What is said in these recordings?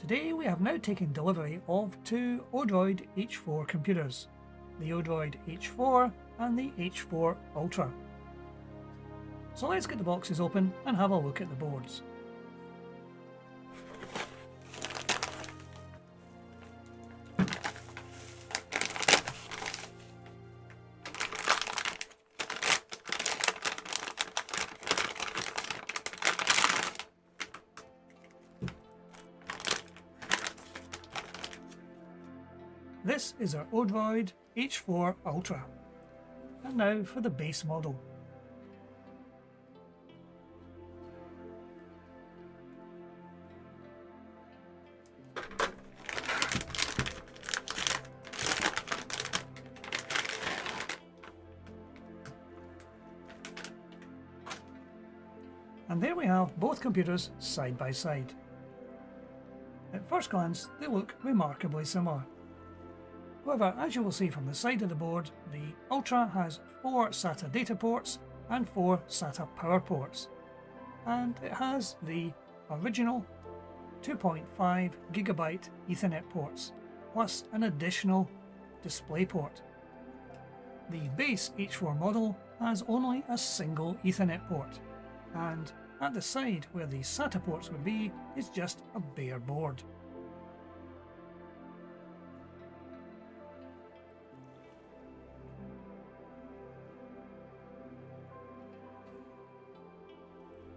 Today we have now taken delivery of two Odroid H4 computers, the Odroid H4 and the H4 Ultra. So let's get the boxes open and have a look at the boards. This is our Odroid H4 Ultra. And now for the base model. And there we have both computers side by side. At first glance, they look remarkably similar. However, as you will see from the side of the board, the Ultra has 4 SATA data ports and 4 SATA power ports. And it has the original 2.5 GB Ethernet ports, plus an additional display port. The base H4 model has only a single Ethernet port, and at the side where the SATA ports would be is just a bare board.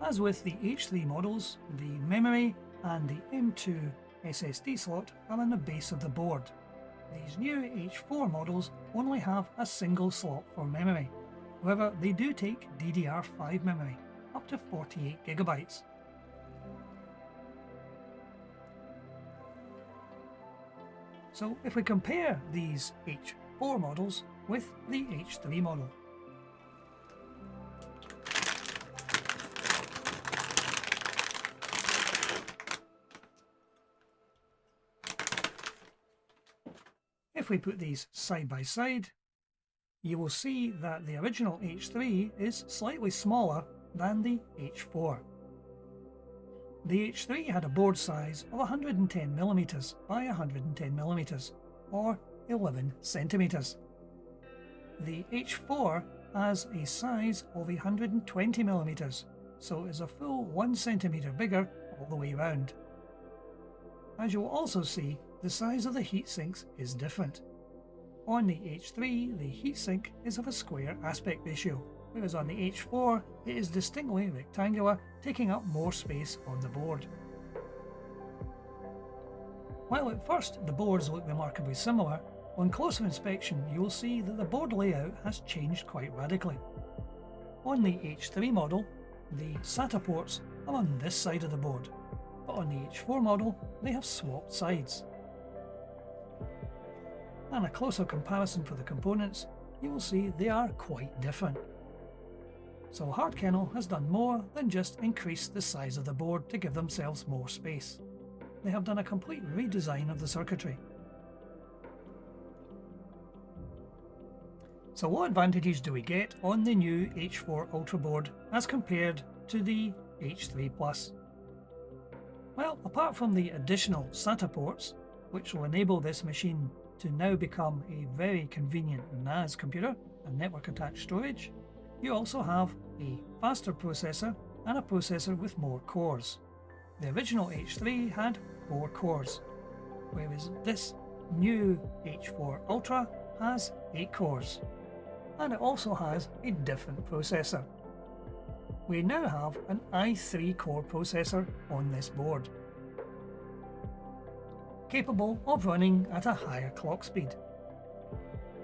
As with the H3 models, the memory and the M2 SSD slot are on the base of the board. These new H4 models only have a single slot for memory. However, they do take DDR5 memory, up to 48 GB. So if we compare these H4 models with the H3 model, if we put these side by side, you will see that the original H3 is slightly smaller than the H4. The H3 had a board size of 110mm by 110mm, or 11 centimeters. The H4 has a size of 120mm, so is a full 1 centimeter bigger all the way round. As you will also see, the size of the heatsinks is different. On the H3, the heatsink is of a square aspect ratio, whereas on the H4 it is distinctly rectangular, taking up more space on the board. While at first the boards look remarkably similar, on closer inspection you will see that the board layout has changed quite radically. On the H3 model, the SATA ports are on this side of the board, but on the H4 model they have swapped sides. And a closer comparison for the components, you will see they are quite different. So Hardkernel has done more than just increase the size of the board to give themselves more space. They have done a complete redesign of the circuitry. So what advantages do we get on the new H4 Ultra board as compared to the H3 Plus? Well, apart from the additional SATA ports, which will enable this machine to now become a very convenient NAS computer and network attached storage, you also have a faster processor and a processor with more cores. The original H3 had 4 cores, whereas this new H4 Ultra has 8 cores, and it also has a different processor. We now have an i3 core processor on this board, capable of running at a higher clock speed.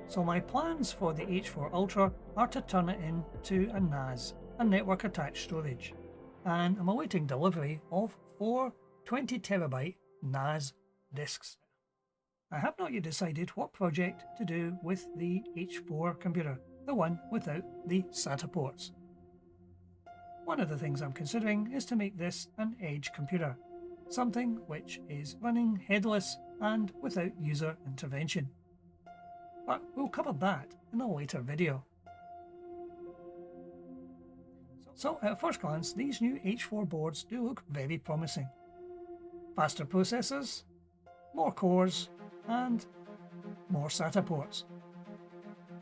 So my plans for the H4 Ultra are to turn it into a NAS, a network attached storage, and I'm awaiting delivery of 4 20TB NAS disks. I have not yet decided what project to do with the H4 computer, the one without the SATA ports. One of the things I'm considering is to make this an edge computer, something which is running headless and without user intervention. But we'll cover that in a later video. So at first glance, these new H4 boards do look very promising. faster processors, more cores, and more SATA ports.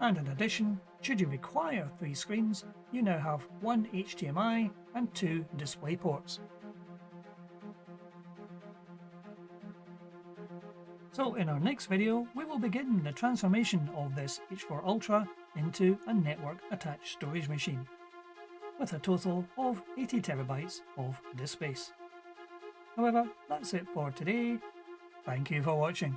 And in addition, should you require 3 screens, you now have 1 HDMI and 2 display ports. So in our next video, we will begin the transformation of this H4 Ultra into a network attached storage machine, with a total of 80 terabytes of disk space. However, that's it for today. Thank you for watching.